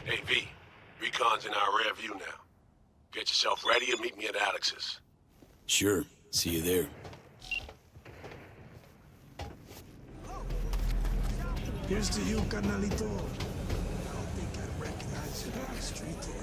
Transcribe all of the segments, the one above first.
Hey, V. Recon's in our rear view now. Get yourself ready and meet me at Alex's. Sure. See you there. Here's to you, carnalito. I don't think I recognize you on the street today.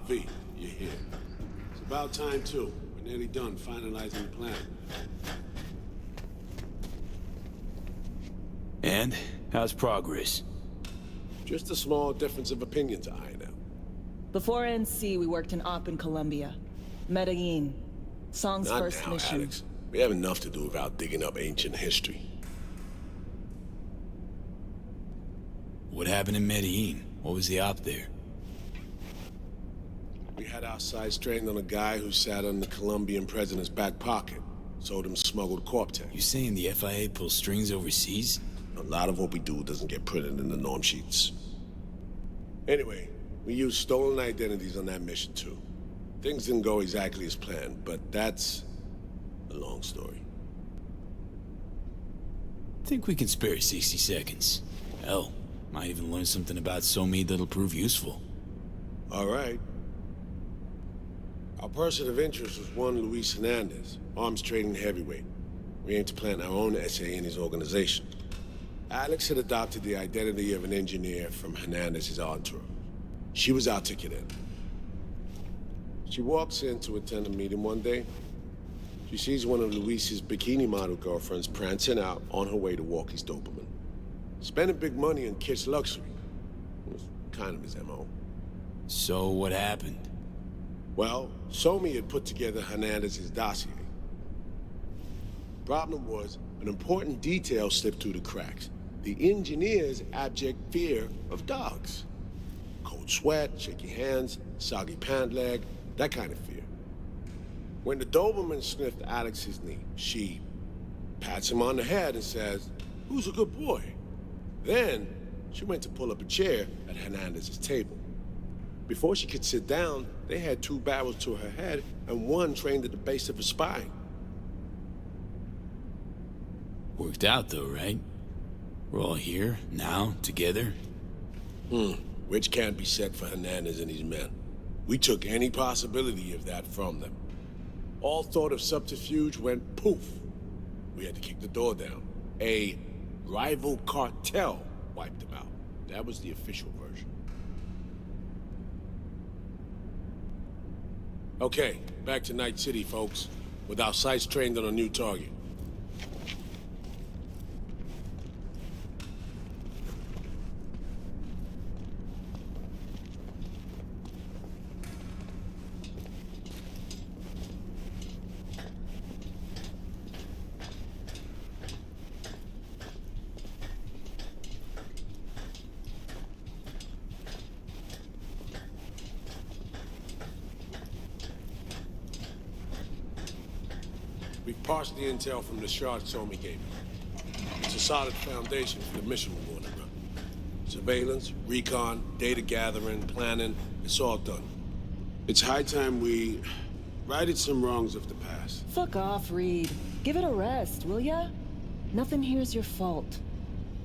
V, you're here. It's about time, too. We're nearly done finalizing the plan. And? How's progress? Just a small difference of opinion to iron out. Before NC, we worked in Op in Colombia. Medellin. Song's Not first now, mission. Alex. We have enough to do without digging up ancient history. What happened in Medellin? What was the op there? We had our sights trained on a guy who sat on the Colombian president's back pocket. Sold him smuggled Corp-Tech. You saying the FIA pulls strings overseas? A lot of what we do doesn't get printed in the norm sheets. Anyway, we used stolen identities on that mission too. Things didn't go exactly as planned, but that's a long story. Think we can spare 60 seconds. Hell, might even learn something about Somid that'll prove useful. All right. Our person of interest was one Luis Hernandez, arms trading heavyweight. We aim to plant our own SA in his organization. Alex had adopted the identity of an engineer from Hernandez's entourage. She was our ticket in. She walks in to attend a meeting one day. She sees one of Luis's bikini model girlfriends prancing out on her way to walk his Doberman. Spending big money on kitsch luxury. It was kind of his MO. So what happened? Well, Somi had put together Hernandez's dossier. Problem was, an important detail slipped through the cracks. The engineer's abject fear of dogs. Cold sweat, shaky hands, soggy pant leg, that kind of fear. When the Doberman sniffed Alex's knee, she pats him on the head and says, "Who's a good boy?" Then, she went to pull up a chair at Hernandez's table. Before she could sit down, they had two barrels to her head and one trained at the base of her spine. Worked out though, right? We're all here, now, together. Which can't be said for Hernandez and his men. We took any possibility of that from them. All thought of subterfuge went poof. We had to kick the door down. A rival cartel wiped them out. That was the official version. Okay, back to Night City, folks. With our sights trained on a new target. We've parsed the intel from the shard Somi gave me. It's a solid foundation for the mission we're going to run. Surveillance, recon, data gathering, planning, it's all done. It's high time we righted some wrongs of the past. Fuck off, Reed. Give it a rest, will ya? Nothing here's your fault.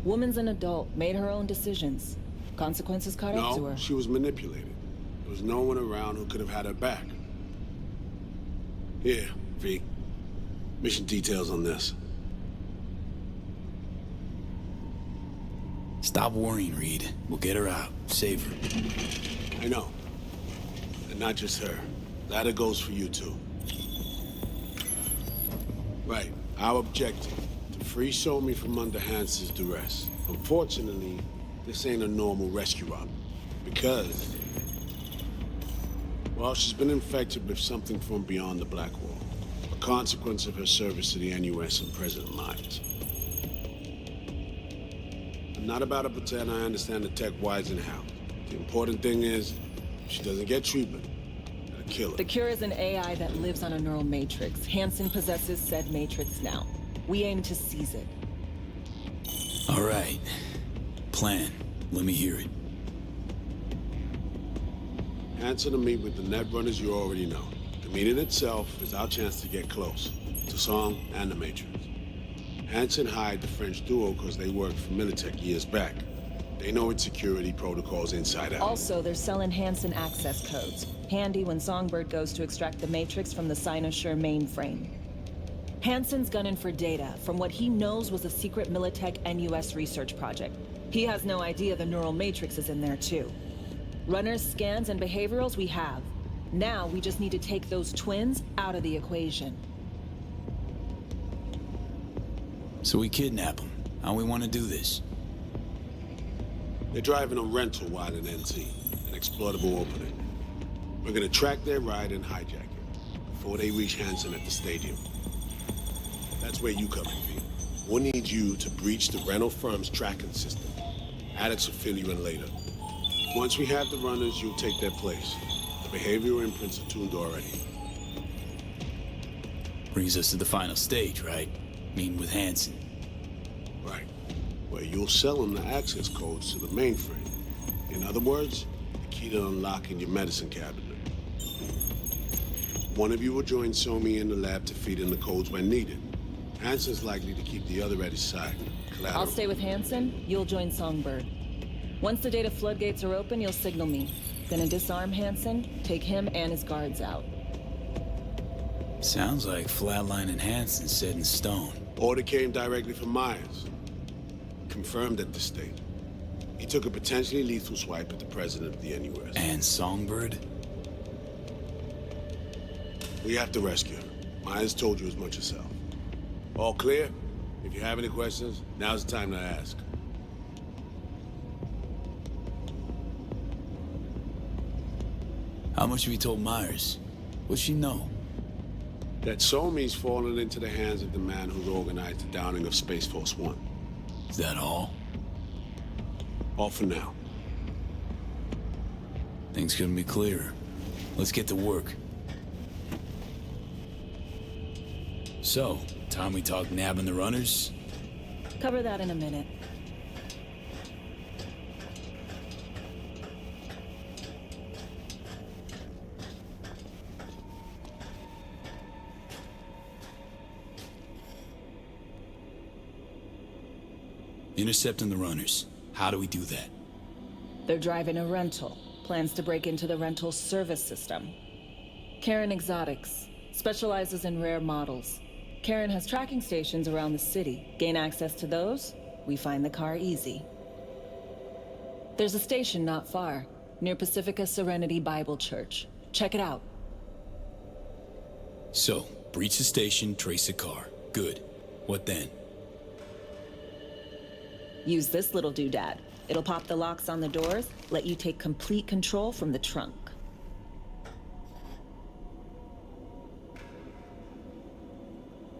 Woman's an adult, made her own decisions. Consequences caught up to No, her. she was manipulated. There was no one around who could have had her back. Here, V. Mission details on this. Stop worrying, Reed. We'll get her out. Save her. I know. And not just her. That goes for you, too. Right. Our objective. To free Somi from under Hans's duress. Unfortunately, this ain't a normal rescue op. Because... well, she's been infected with something from beyond the Black Wall. A consequence of her service to the NUS and President Myers. not about to pretend I understand the tech whys and how. The important thing is, if she doesn't get treatment, it'll kill her. The cure is an AI that lives on a neural matrix. Hansen possesses said matrix now. We aim to seize it. All right. Plan. Let me hear it. Hansen to meet with the Netrunners you already know. The meeting itself is our chance to get close to Song and the Matrix. Hansen hired the French duo because they worked for Militech years back. They know its security protocols inside out. Also, they're selling Hansen access codes. Handy when Songbird goes to extract the matrix from the Cynosure mainframe. Hansen's gunning for data from what he knows was a secret Militech NUS research project. He has no idea the neural matrix is in there too. Runners, scans, and behaviorals we have. Now we just need to take those twins out of the equation. So we kidnap them. How we want to do this? They're driving a rental while in NC, an exploitable opening. We're gonna track their ride and hijack it before they reach Hansen at the stadium. That's where you come in, V. We'll need you to breach the rental firm's tracking system. Alex will fill you in later. Once we have the runners, you'll take their place. The behavioral imprints are tuned already. Brings us to the final stage, right? Meeting with Hansen. Right. Where you'll sell them the access codes to the mainframe. In other words, the key to unlocking your medicine cabinet. One of you will join Somi in the lab to feed in the codes when needed. Hansen's likely to keep the other at his side. Collateral. I'll stay with Hansen, you'll join Songbird. Once the data floodgates are open, you'll signal me. Gonna disarm Hansen, take him and his guards out. Sounds like Flatline and Hansen set in stone. Order came directly from Myers. Confirmed at the state. He took a potentially lethal swipe at the president of the NUS. And Songbird? We have to rescue her. Myers told you as much yourself. All clear? If you have any questions, now's the time to ask. How much have you told Myers? What's she know? That Somi's fallen into the hands of the man who's organized the downing of Space Force One. Is that all? All for now. Things couldn't be clearer. Let's get to work. So, time we talk nabbing the runners? Cover that in a minute. Intercepting the runners. How do we do that? They're driving a rental. Plans to break into the rental service system. Karen Exotics. Specializes in rare models. Karen has tracking stations around the city. Gain access to those, we find the car easy. There's a station not far, near Pacifica Serenity Bible Church. Check it out. So, breach the station, trace a car. Good. What then? Use this little doodad. It'll pop the locks on the doors, let you take complete control from the trunk.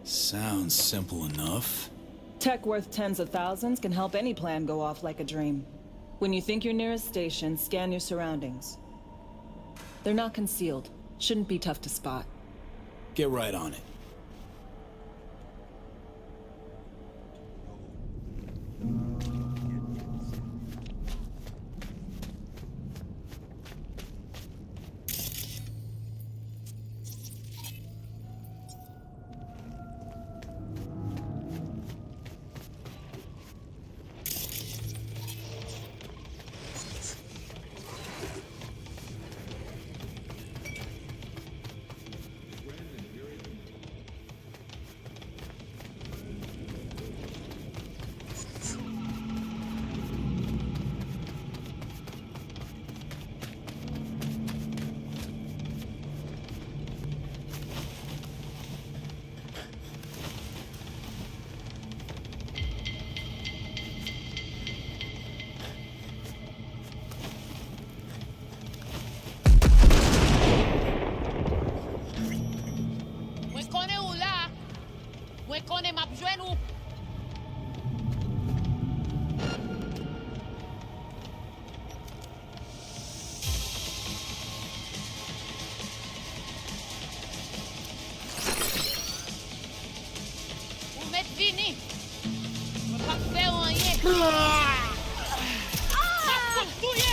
Sounds simple enough. Tech worth tens of thousands can help any plan go off like a dream. When you think you're near a station, scan your surroundings. They're not concealed. Shouldn't be tough to spot. Get right on it. Sini. Lepas sewa ye. Takut tu ye.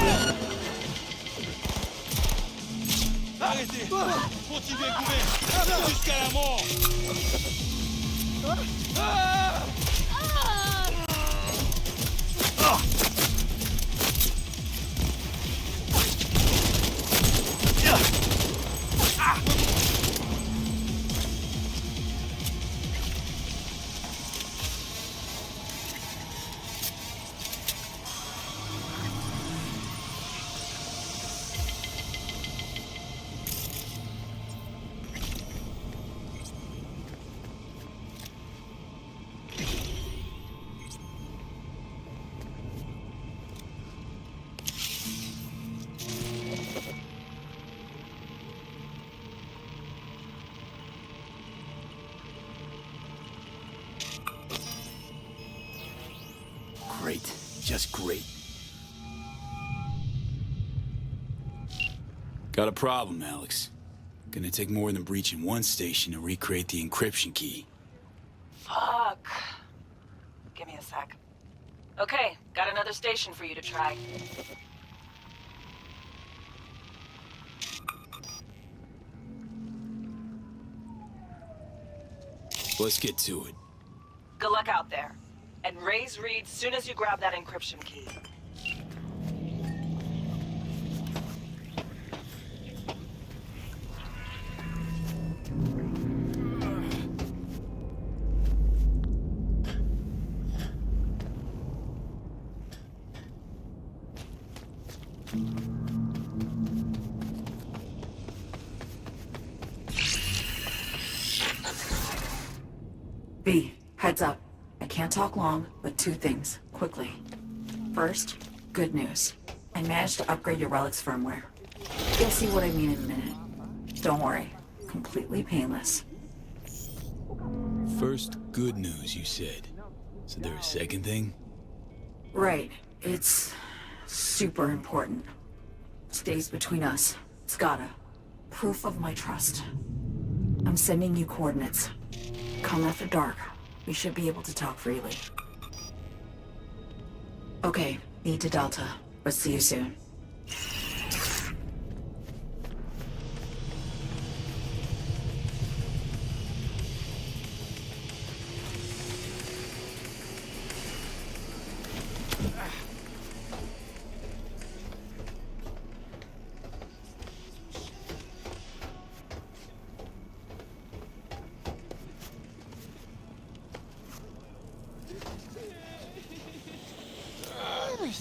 Arrêtez! Continuez, courez! Jusqu'à la mort! Great. Just great. Got a problem, Alex. Gonna take more than breaching one station to recreate the encryption key. Fuck. Give me a sec. Okay, got another station for you to try. Let's get to it. Good luck out there. And raise Reed soon as you grab that encryption key. B, heads up. I can't talk long, but two things, quickly. First, good news. I managed to upgrade your relic's firmware. You'll see what I mean in a minute. Don't worry, completely painless. First, good news, you said. Is there a second thing? Right, it's super important. Stays between us. It's gotta. Proof of my trust. I'm sending you coordinates. Come after dark. We should be able to talk freely. Okay, need to Delta, but see you soon.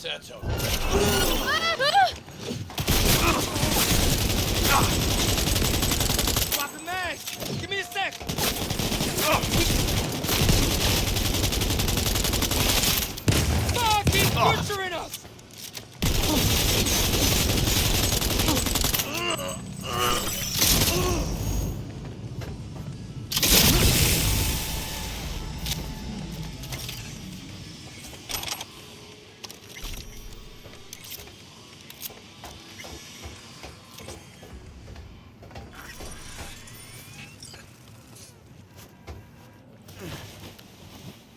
That's all. Dropping mags. Give me a sec. Fuck, he's butchering us.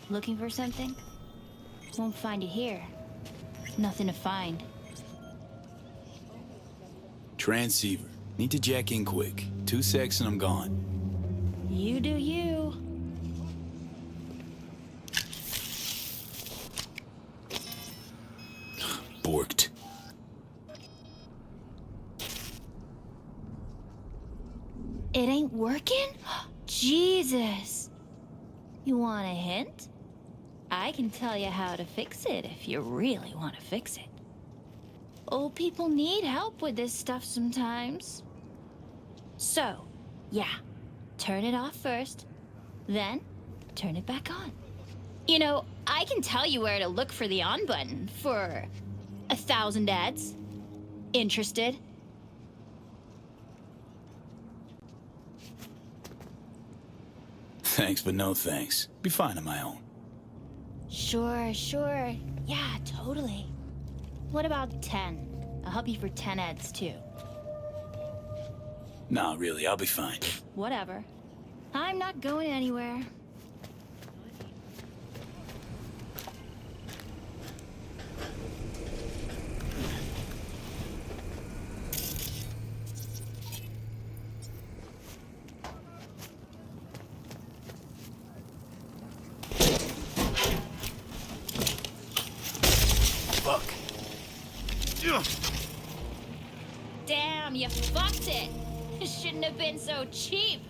Looking for something? Won't find it here. Nothing to find. Transceiver. Need to jack in quick. 2 secs and I'm gone. You do you. Borked. It ain't working? Jesus. You want a hint? I can tell you how to fix it if you really want to fix it. Old people need help with this stuff sometimes. So, yeah, turn it off first, then turn it back on. You know, I can tell you where to look for the on button for 1,000 ads. Interested? Thanks, but no thanks. Be fine on my own. Sure. Yeah, totally. What about 10? I'll help you for 10 ads too. Nah, really, I'll be fine. Whatever. I'm not going anywhere. you fucked it. It shouldn't have been so cheap.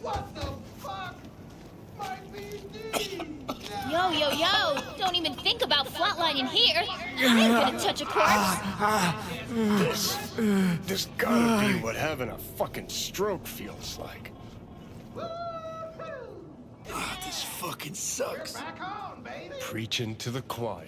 What the fuck? My BD! Yo. Don't even think about flatlining here. I ain't gonna touch a corpse. This gotta be what having a fucking stroke feels like. This fucking sucks. Back on, baby! Preaching to the choir.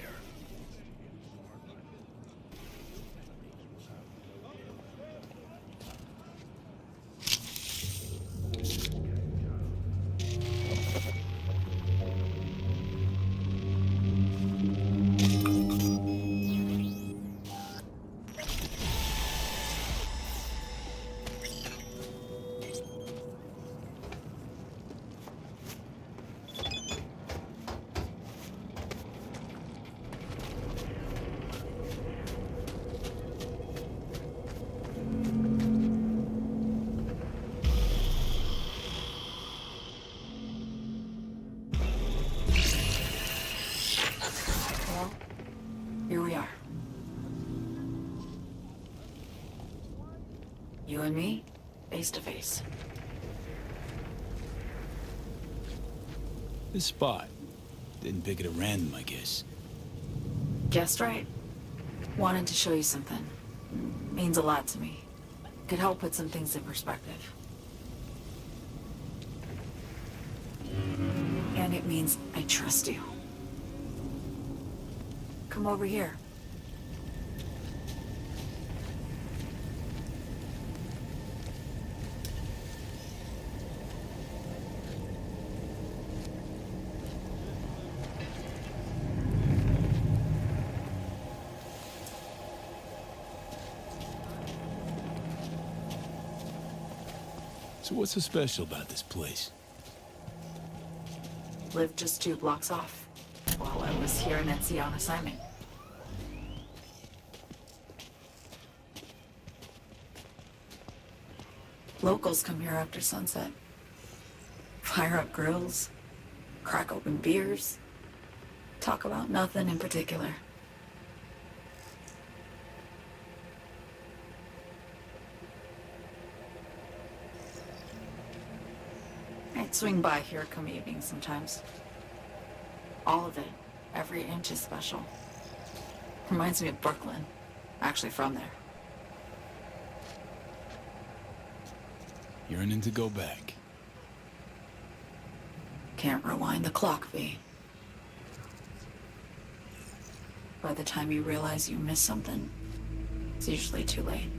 Here we are. You and me, face to face. This spot. Didn't pick it at random, I guess. Guessed right. Wanted to show you something. Means a lot to me. Could help put some things in perspective. And it means I trust you. Come over here. So what's so special about this place? Lived just 2 blocks off while I was here in Etsy on assignment. Locals come here after sunset. Fire up grills, crack open beers, talk about nothing in particular. I'd swing by here come evening sometimes. All of it, every inch is special. Reminds me of Brooklyn, actually from there. Yearning to go back. Can't rewind the clock, V. By the time you realize you missed something, it's usually too late.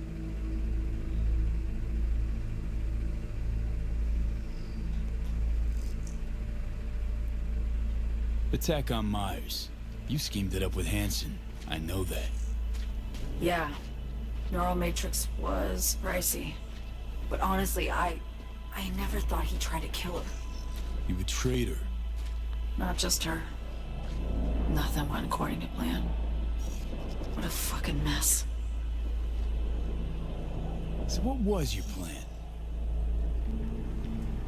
Attack on Myers. You schemed it up with Hansen. I know that. Yeah, Neural Matrix was pricey. But honestly, I never thought he'd try to kill her. You betrayed her. Not just her. Nothing went according to plan. What a fucking mess. So what was your plan?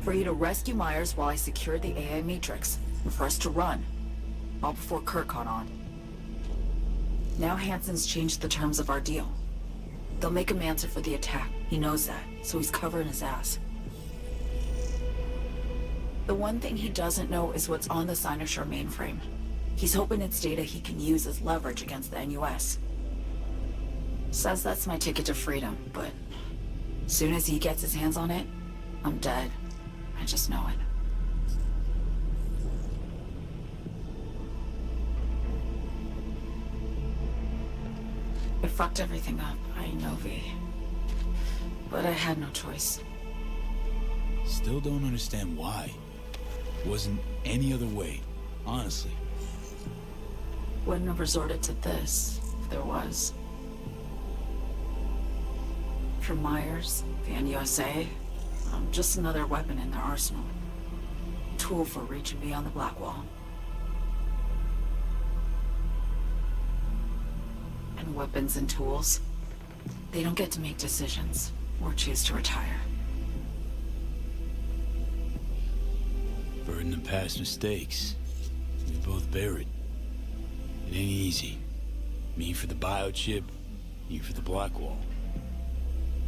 For you to rescue Myers while I secured the AI Matrix, and for us to run, all before Kurt caught on. Now Hansen's changed the terms of our deal. They'll make him answer for the attack. He knows that, so he's covering his ass. The one thing he doesn't know is what's on the Cynosure mainframe. He's hoping it's data he can use as leverage against the NUS. Says that's my ticket to freedom, but soon as he gets his hands on it, I'm dead. I just know it. I fucked everything up, I know, V. But I had no choice. Still don't understand why. Wasn't any other way, honestly. Wouldn't have resorted to this, if there was. For Myers, the NUSA, I'm just another weapon in their arsenal. Tool for reaching beyond the Black Wall. And weapons and tools, they don't get to make decisions or choose to retire. past mistakes. We both bear it. It ain't easy. Me for the biochip, you for the Blackwall.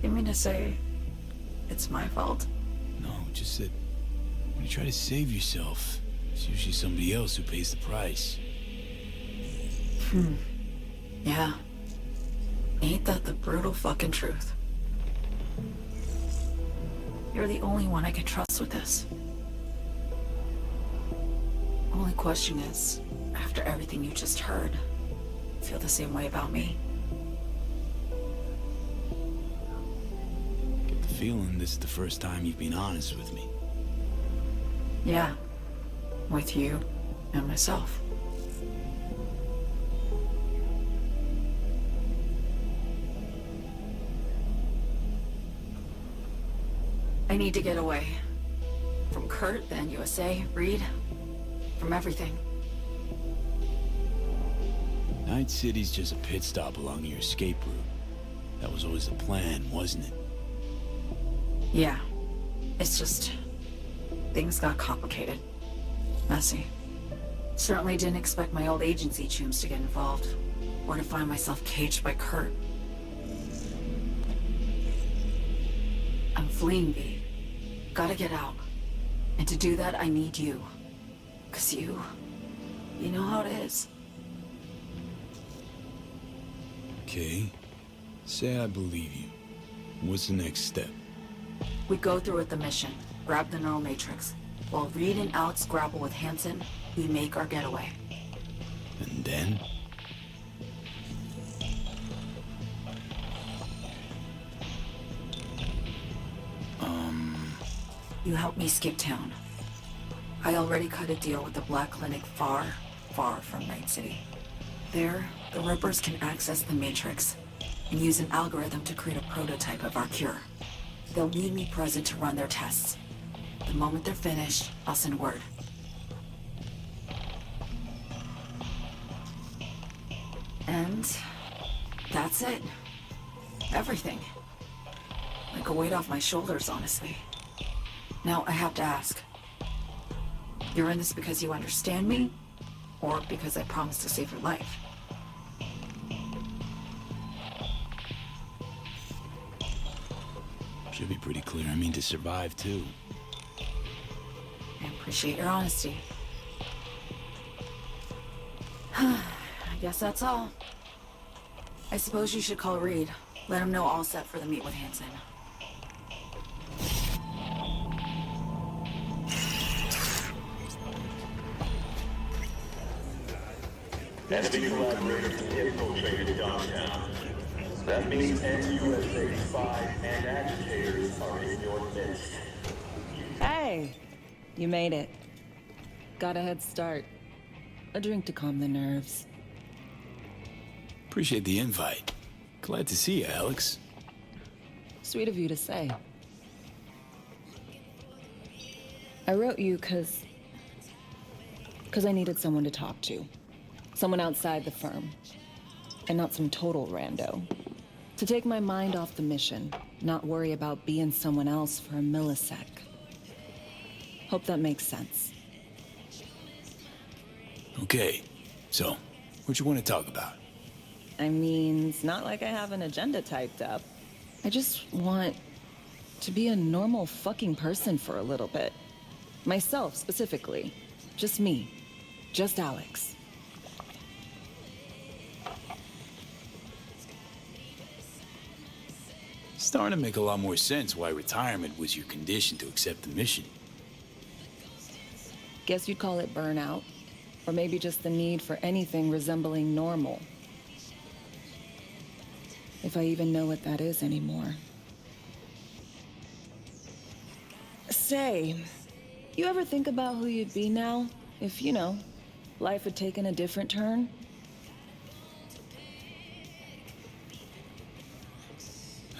You mean to say it's my fault? No, just that when you try to save yourself, it's usually somebody else who pays the price. Yeah. Ain't that the brutal fucking truth? You're the only one I can trust with this. Only question is, after everything you just heard, feel the same way about me? Get the feeling this is the first time you've been honest with me. Yeah. With you and myself. I need to get away. From Kurt, the NUSA, Reed, from everything. Night City's just a pit stop along your escape route. That was always the plan, wasn't it? Yeah. It's just... things got complicated. Messy. Certainly didn't expect my old agency chooms to get involved. Or to find myself caged by Kurt. I'm fleeing, V. Gotta get out. And to do that, I need you. 'Cause you know how it is. Okay. Say I believe you. What's the next step? We go through with the mission, grab the neural matrix. While Reed and Alex grapple with Hansen, we make our getaway. And then? You help me skip town. I already cut a deal with the Black Clinic far, far from Night City. There, the Rippers can access the Matrix and use an algorithm to create a prototype of our cure. They'll need me present to run their tests. The moment they're finished, I'll send word. And that's it. Everything. Like a weight off my shoulders, honestly. Now, I have to ask. You're in this because you understand me? Or because I promised to save your life? Should be pretty clear. I mean to survive, too. I appreciate your honesty. I guess that's all. I suppose you should call Reed. Let him know all set for the meet with Hansen. Enemy collaborators infiltrated downtown. That means NUSA spies and agitators are in your midst. Hey, you made it. Got a head start. A drink to calm the nerves. Appreciate the invite. Glad to see you, Alex. Sweet of you to say. I wrote you because I needed someone to talk to. Someone outside the firm. And not some total rando. To take my mind off the mission, not worry about being someone else for a millisec. Hope that makes sense. Okay, so, what you want to talk about? I mean, it's not like I have an agenda typed up. I just want to be a normal fucking person for a little bit. Myself, specifically. Just me. Just Alex. Starting to make a lot more sense why retirement was your condition to accept the mission. Guess you'd call it burnout. Or maybe just the need for anything resembling normal. If I even know what that is anymore. Say, you ever think about who you'd be now? If, you know, life had taken a different turn?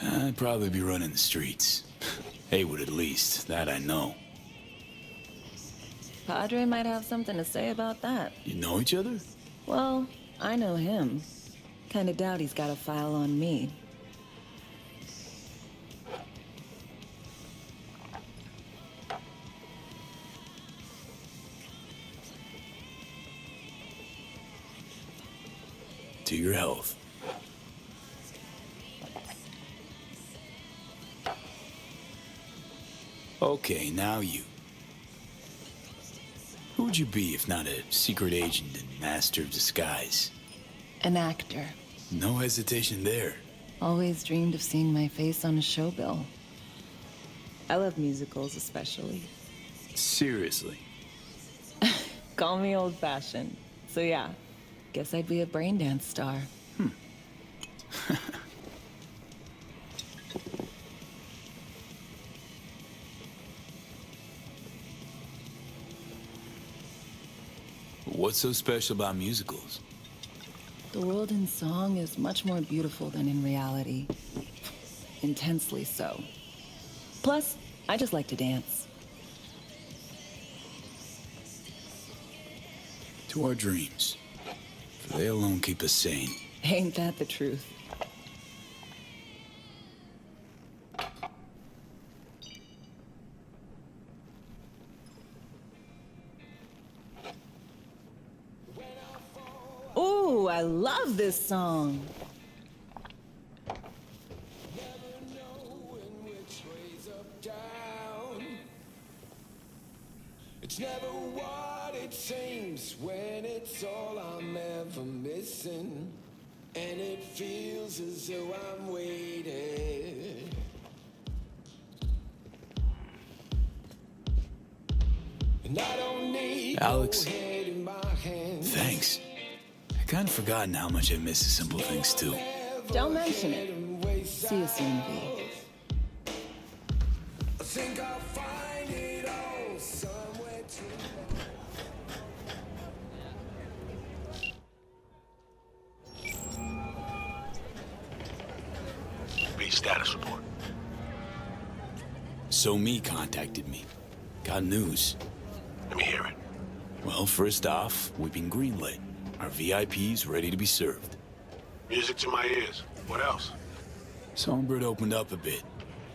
I'd probably be running the streets. Haywood at least, that I know. Padre might have something to say about that. You know each other? Well, I know him. Kinda doubt he's got a file on me. To your health. Okay, now you. Who would you be if not a secret agent and master of disguise? An actor. No hesitation there. Always dreamed of seeing my face on a show bill. I love musicals especially. Seriously. Call me old-fashioned. So yeah, guess I'd be a brain dance star. What's so special about musicals? The world in song is much more beautiful than in reality. Intensely so. Plus, I just like to dance. To our dreams. For they alone keep us sane. Ain't that the truth? Ooh, I love this song. It's never what it seems when it's all I'm ever missing. And it feels as though I'm waiting. And I don't need Alex, no head in my hands. thanks. I kind of forgotten how much I miss the simple things too. Don't mention it. See you soon, V. I think I'll find it all somewhere B status report. So Me contacted me. Got news. Let me hear it. Well, first off, we've been greenlit. Our VIP's ready to be served. Music to my ears. What else? Songbird opened up a bit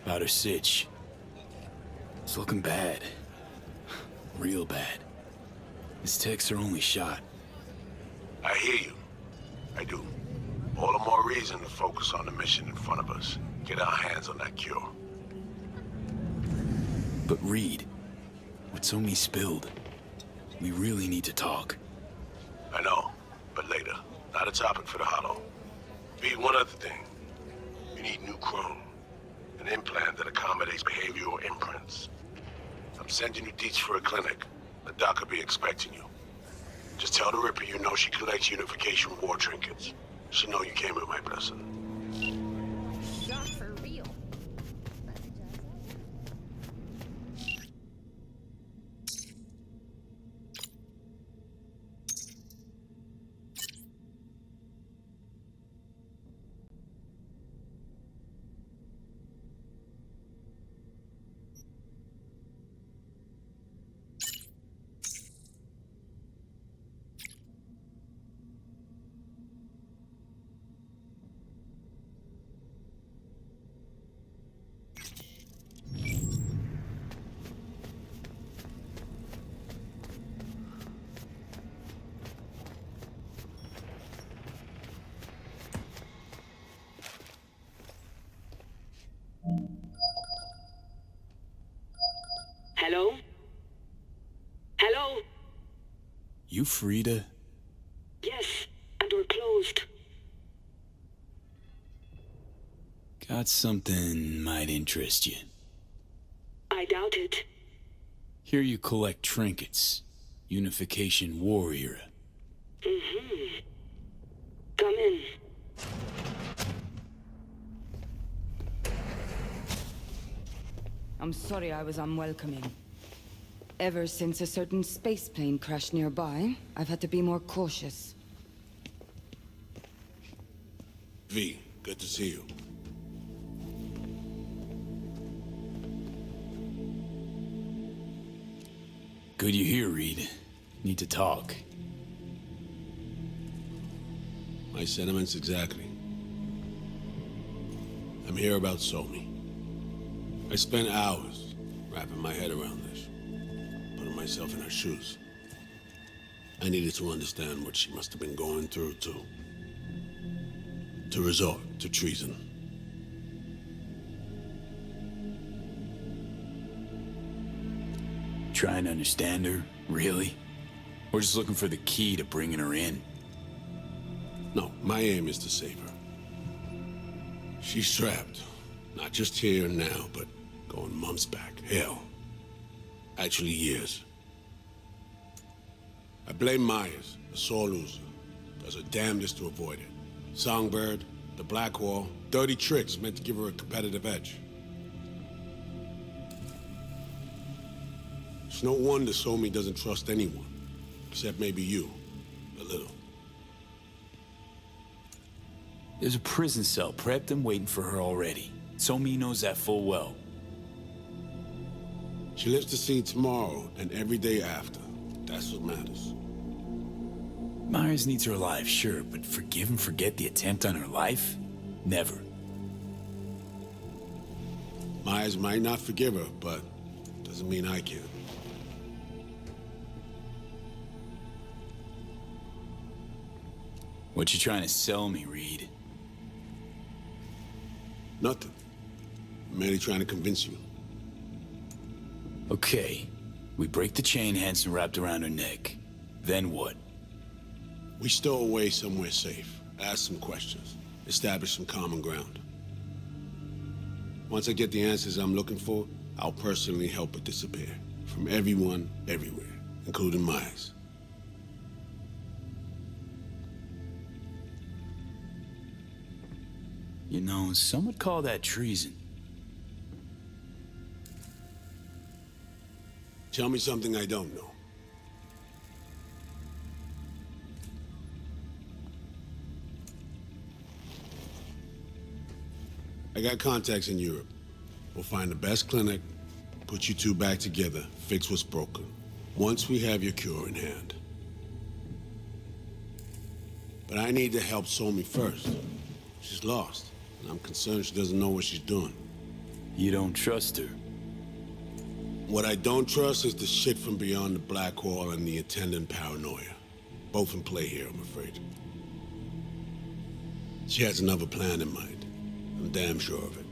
about her sitch. It's looking bad. Real bad. His tech's her only shot. I hear you. I do. All the more reason to focus on the mission in front of us. Get our hands on that cure. But Reed, what's so me spilled? We really need to talk. I know, but later. Not a topic for the hollow. B, one other thing. You need new chrome. An implant that accommodates behavioral imprints. I'm sending you deets for a clinic. The doc will be expecting you. Just tell the Ripper you know she collects unification war trinkets. She know you came with my blessing. Not for real. Hello? Hello? You free to... Yes, and we're closed. Got something might interest you. I doubt it. Here you collect trinkets. Unification war era. Mm-hmm. Come in. I'm sorry I was unwelcoming. Ever since a certain space plane crashed nearby, I've had to be more cautious. V, good to see you. Good you here, Reed. Need to talk. My sentiments exactly. I'm here about Somi. I spent hours wrapping my head around this, putting myself in her shoes. I needed to understand what she must have been going through, too. to resort to treason. Trying to understand her, really? Or just looking for the key to bringing her in? No, my aim is to save her. She's trapped. Not just here and now, but going months back. Hell. Actually, years. I blame Myers, a sore loser. Does her damnedest to avoid it. Songbird, the Blackwall, dirty tricks meant to give her a competitive edge. It's no wonder Somi doesn't trust anyone. Except maybe you. A little. There's a prison cell prepped and waiting for her already. Somi knows that full well. She lives to see tomorrow and every day after. That's what matters. Myers needs her alive, sure, but forgive and forget the attempt on her life? Never. Myers might not forgive her, but doesn't mean I can. What you trying to sell me, Reed? Nothing. I'm merely trying to convince you. Okay. We break the chain Hansen wrapped around her neck. Then what? We stow away somewhere safe. Ask some questions. Establish some common ground. Once I get the answers I'm looking for, I'll personally help her disappear. From everyone, everywhere. Including Myers. You know, some would call that treason. Tell me something I don't know. I got contacts in Europe. We'll find the best clinic, put you two back together, fix what's broken. Once we have your cure in hand. But I need to help Somi first. She's lost, and I'm concerned she doesn't know what she's doing. You don't trust her? What I don't trust is the shit from beyond the Blackwall and the attendant paranoia. Both in play here, I'm afraid. She has another plan in mind. I'm damn sure of it.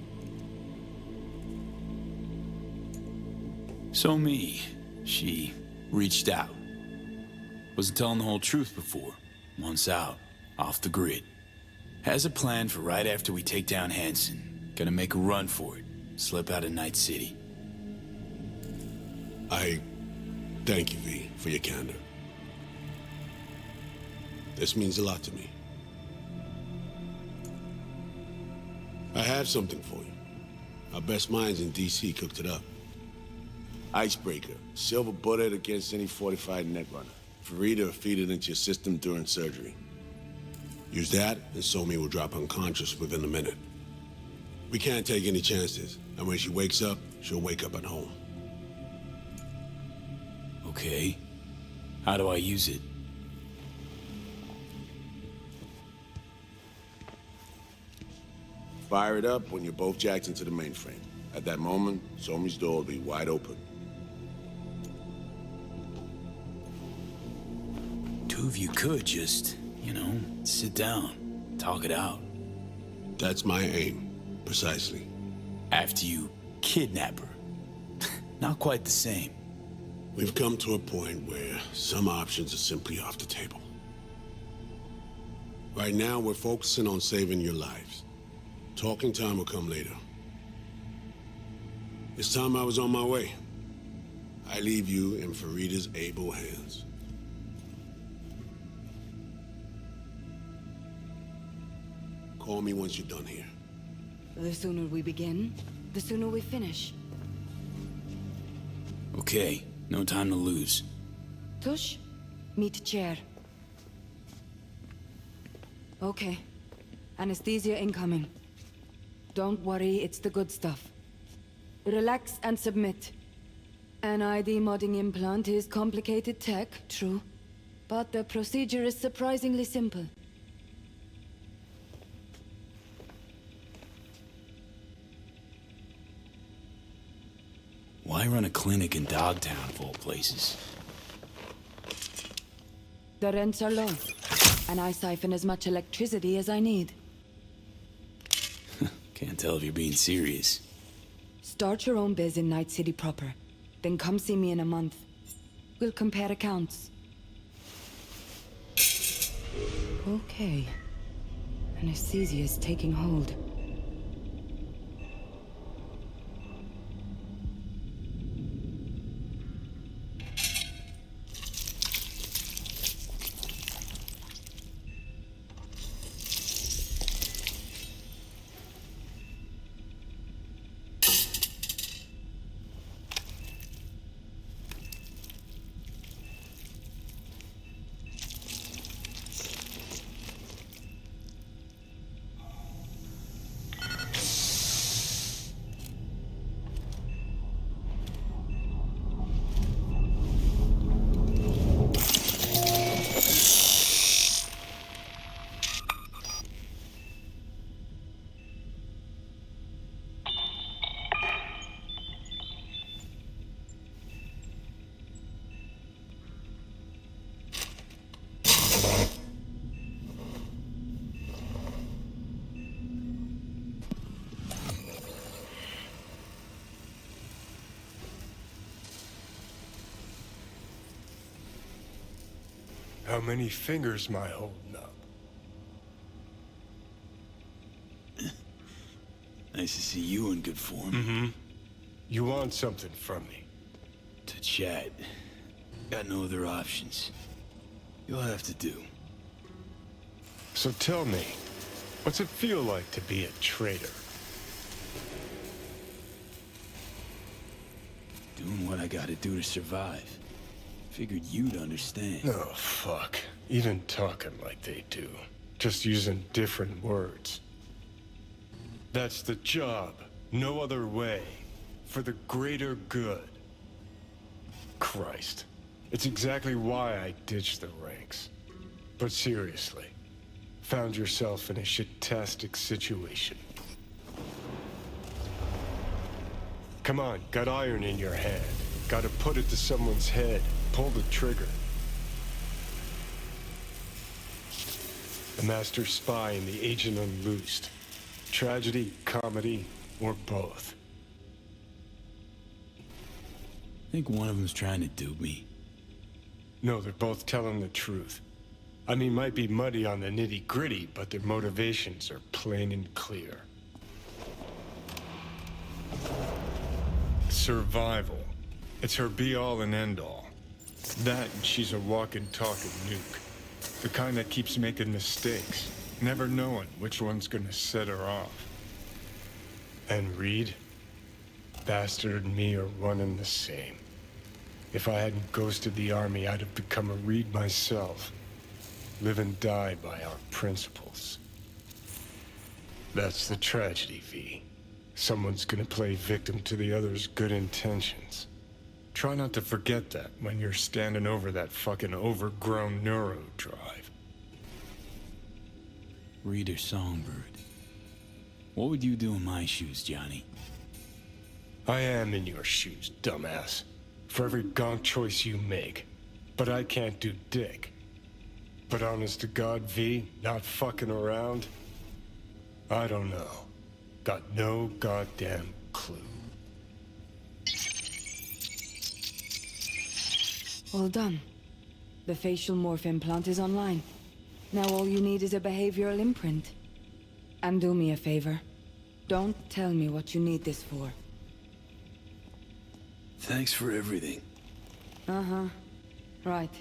Somi, she reached out. Wasn't telling the whole truth before. Months out, off the grid. Has a plan for right after we take down Hansen. Gonna make a run for it. Slip out of Night City. I thank you, V, for your candor. This means a lot to me. I have something for you. Our best minds in DC cooked it up. Icebreaker, silver bullet against any fortified netrunner. Farida will feed it into your system during surgery. Use that, and Somi will drop unconscious within a minute. We can't take any chances, and when she wakes up, she'll wake up at home. Okay. How do I use it? Fire it up when you're both jacked into the mainframe. At that moment, Somi's door will be wide open. Two of you could just, you know, sit down, talk it out. That's my aim, precisely. After you kidnap her. Not quite the same. We've come to a point where some options are simply off the table. Right now, we're focusing on saving your lives. Talking time will come later. It's time I was on my way. I leave you in Farida's able hands. Call me once you're done here. The sooner we begin, the sooner we finish. Okay, no time to lose. Tush, meet chair. Okay. Anesthesia incoming. Don't worry, it's the good stuff. Relax and submit. An ID modding implant is complicated tech, true. But the procedure is surprisingly simple. Why run a clinic in Dogtown of all places? The rents are low, and I siphon as much electricity as I need. Can't tell if you're being serious. Start your own biz in Night City proper. Then come see me in a month. We'll compare accounts. Okay. Anesthesia is taking hold. How many fingers am I holding up? Nice to see you in good form. Mm-hmm. You want something from me? To chat. Got no other options. You'll have to do. So tell me, what's it feel like to be a traitor? Doing what I gotta do to survive. Figured you'd understand. Oh, fuck. Even talking like they do. Just using different words. That's the job. No other way. For the greater good. Christ. It's exactly why I ditched the ranks. But seriously. Found yourself in a shit-tastic situation. Come on, got iron in your hand. Gotta put it to someone's head. Pull the trigger. The master spy and the agent unloosed. Tragedy, comedy, or both. Think one of them's trying to dupe me. No, they're both telling the truth. I mean, might be muddy on the nitty-gritty, but their motivations are plain and clear. Survival. It's her be-all and end-all. That, and she's a walking, talking nuke. The kind that keeps making mistakes, never knowing which one's gonna set her off. And Reed? Bastard and me are one and the same. If I hadn't ghosted the army, I'd have become a Reed myself. Live and die by our principles. That's the tragedy, V. Someone's gonna play victim to the other's good intentions. Try not to forget that when you're standing over that fucking overgrown neuro drive. Reed or Songbird. What would you do in my shoes, Johnny? I am in your shoes, dumbass. For every gonk choice you make. But I can't do dick. But honest to God, V, not fucking around? I don't know. Got no goddamn clue. All done. The facial morph implant is online. Now all you need is a behavioral imprint. And do me a favor. Don't tell me what you need this for. Thanks for everything. Uh-huh. Right.